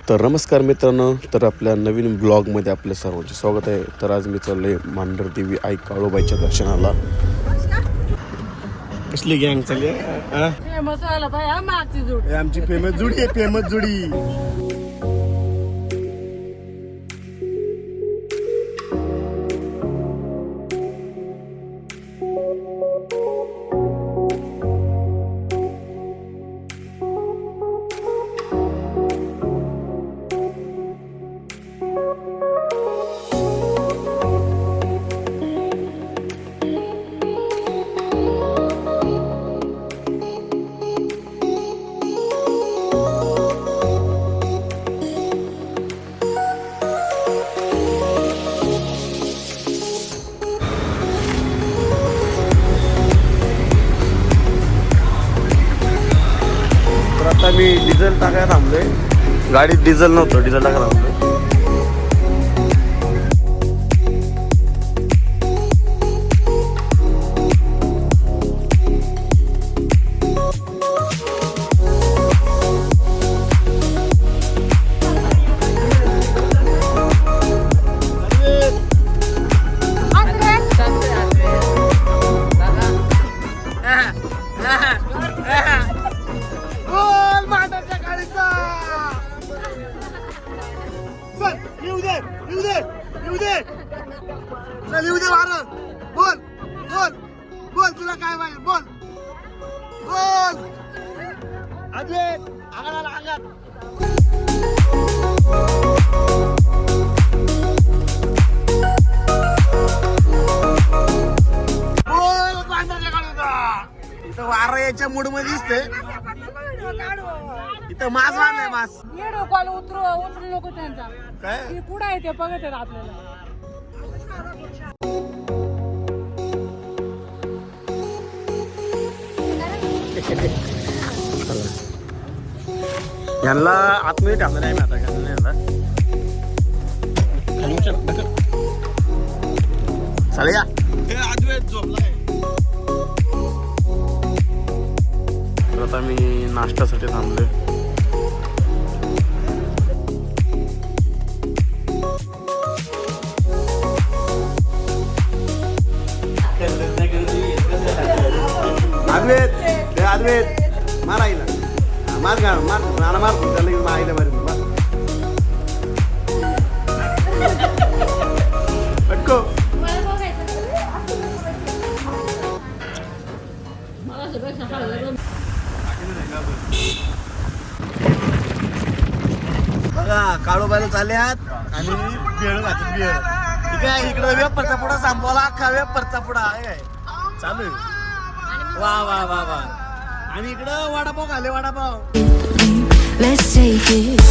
तर नमस्कार मित्रांनो, तर आपल्या नवीन ब्लॉगमध्ये आपलं सर्वांचे स्वागत आहे. तर आज मी चाललोय मांढरदेवी आई काळूबाईच्या दर्शनाला. कसली गँग चालली आहे? फेमस व्हायला पाहिजे हा मागची जोड. आमची फेमस जुडी आहे, फेमस जुडी. आता मी डिझेल टाकायला थांबलोय. गाडीत डिझेल नव्हतं, डिझेल टाकायला थांबलोय. चल येऊ दे वारं. बोल बोल बोल, तुला काय पाहिजे बोल बोल. अजय अंगाला अंगात बोल. पांढऱ्याच्या काढूचा इथं वारं याच्या मूड मध्ये दिसते. इथं मास बांधलाय, मास. येडो कॉल उचलू नको त्यांचा. काय ती पुढे आहे ते बघत आहेत आपल्याला. यांना आतमध्ये टाकलं नाही मी आता. चालेल या. तर आता मी नाश्त्यासाठी थांबलोय. अद्वैत अद्वैत मार आईला, मार का मार नाना, मार त्याला आईला मार पटको. बघा काळूबाईला चालल्यात आणि बेळ घातली बेळ. ठीक आहे, इकडं वेपरचा पुढा सांभाळला, अख्खा वेपरचा पुढा आहे काय चालू आहे. वा वा वा वा. आणि इकडं वडापाव खाले, vada pav. Let's take it.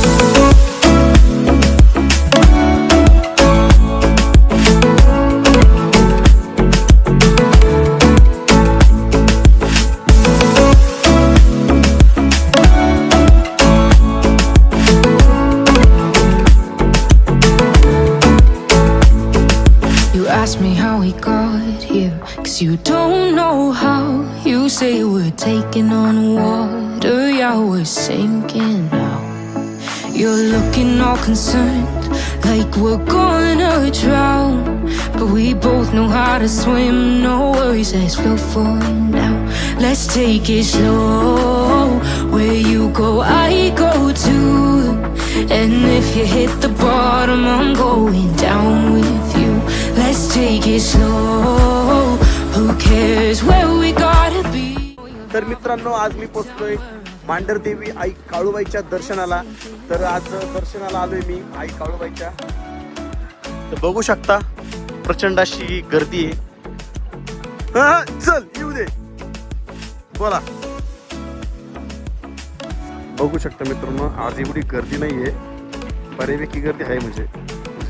You ask me how we got here, 'cause you don't know how. You say we're taking on water, yeah, we're sinking now. You're looking all concerned, like we're gonna drown. But we both know how to swim, no worries, let's flow for now. Let's take it slow, where you go, I go too. And if you hit the bottom, I'm going down with you. Let's take it slow, who cares where we gotta be. तर मित्रांनो, आज मी पोहोचलोय मांढरदेवी आई काळूबाईच्या दर्शनाला. तर आज दर्शनाला आलोय मी आई काळूबाईच्या. तर बघू शकता प्रचंड अशी गर्दी आहे. हा चल येऊ दे, बोला. बघू शकता मित्रांनो, आज एवढी गर्दी नाहीये, बऱ्यापैकी गर्दी आहे, म्हणजे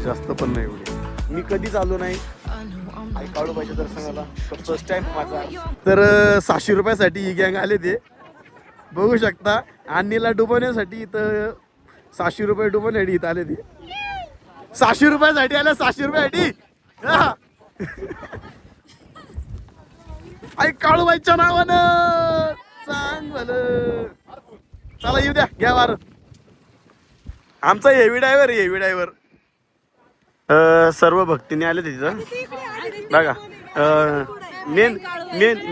जास्त पण नाही एवढी. मी कधीच आलो नाही आई काळूबाईच्या दर्शनाला, फर्स्ट टाइम माझा. तर 600 रुपयासाठी ही गँग आले ते बघू शकता. आणीला डुबवण्यासाठी इथं 600 रुपये डुबवण्यासाठी इथं आले ते. 600 रुपयासाठी आले, 600 रुपयासाठी. आई काळूबाईच्या नावानं सांग भलं. चला येऊ द्या, घ्या वार. आमचा हेवी ड्रायव्हर सर्व भक्तीने आले तिथं बघा.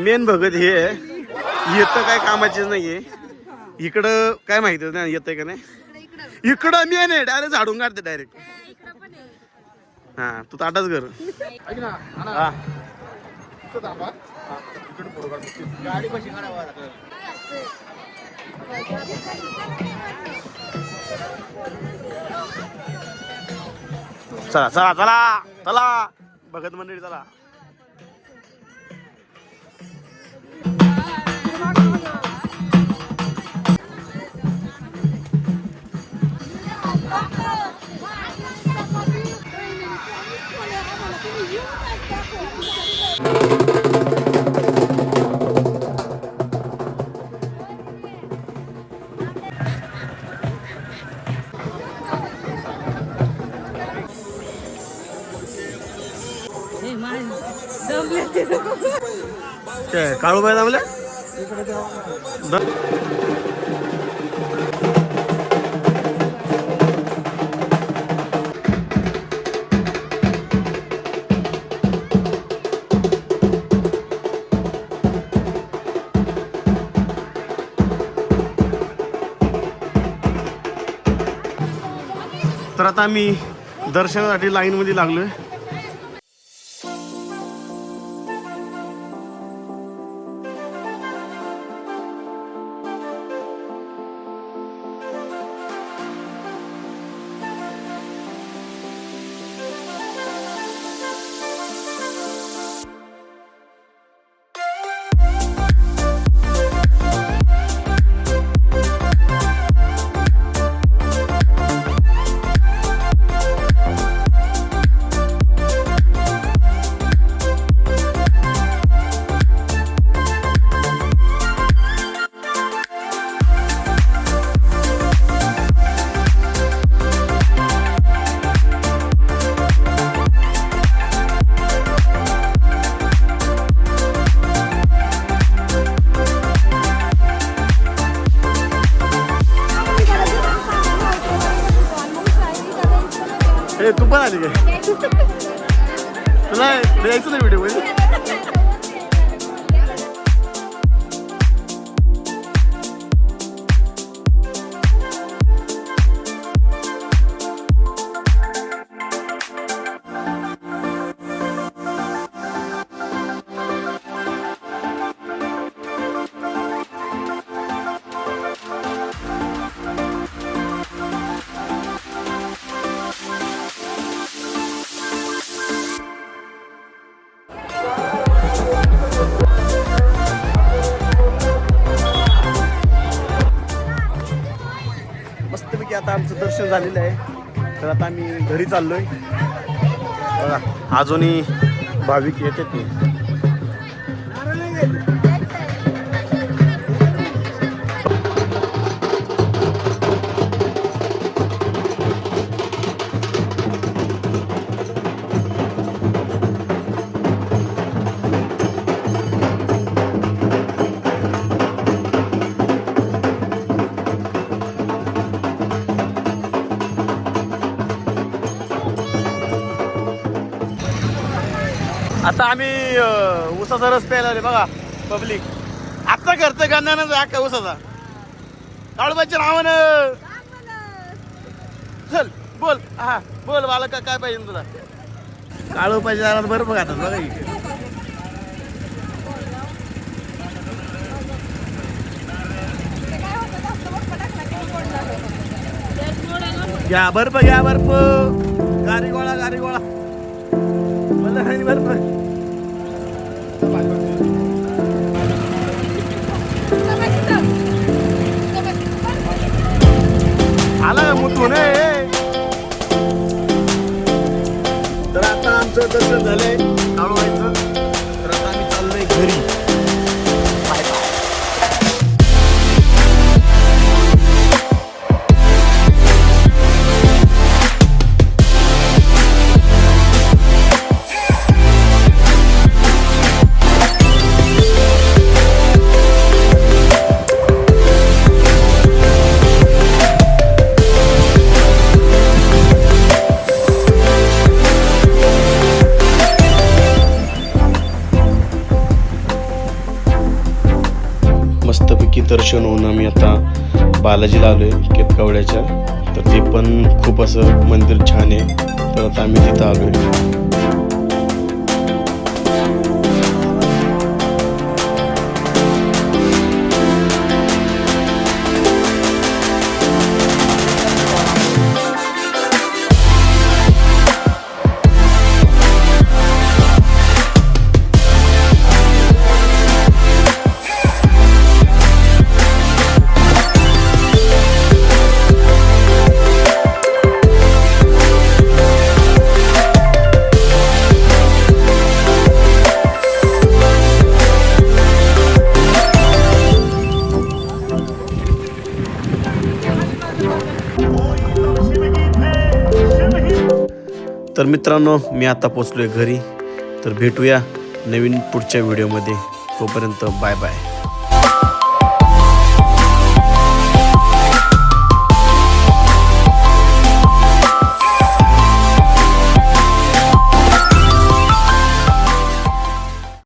मेन भगत हे येतं काय कामाचीच नाहीये. इकडं काय माहिती नाही येतंय का नाही. इकडं मेन आहे डायरेक्ट झाडून काढते डायरेक्ट. हा तू ताटाच कर. हा चला चला चला चला भगत मंडळी चला. काळूबाई दामल्या तर आता आम्ही दर्शनासाठी लाईन मध्ये लागलोय. तू पण आली काय तुला यायचं नाही व्हिडिओ मध्ये. मस्तपैकी आता आमचं दर्शन झालेलं आहे. तर आता आम्ही घरी चाललोय. बघा अजूनही भाविक येतात नाही. आता आम्ही उसाचा रस प्यायला आले बघा पब्लिक. आता खर्च करणार का उसाचा काळूबाईच्या नावानं. चल बोल हा बोल मला काय पाहिजे तुला. काळूबाईच्या नावानं बरं बघा आता बघा इकडे. घ्या बर्फ घ्या बर्फ. गारी गोळा बर्फ. आला मुतून. तर आता आमचं दर्शन झालंय काळूबाईचं. तर आता आम्ही चाललोय घरी. दर्शन होऊन आम्ही आता बालाजीला आलो आहे केतकावड्याच्या. तर ते पण खूप असं मंदिर छान आहे. तर आता आम्ही तिथं आलो आहे. तर मित्रांनो मी आता पोचलो आहे घरी. तर भेटूया नवीन पुढच्या व्हिडिओमध्ये. तोपर्यंत बाय बाय.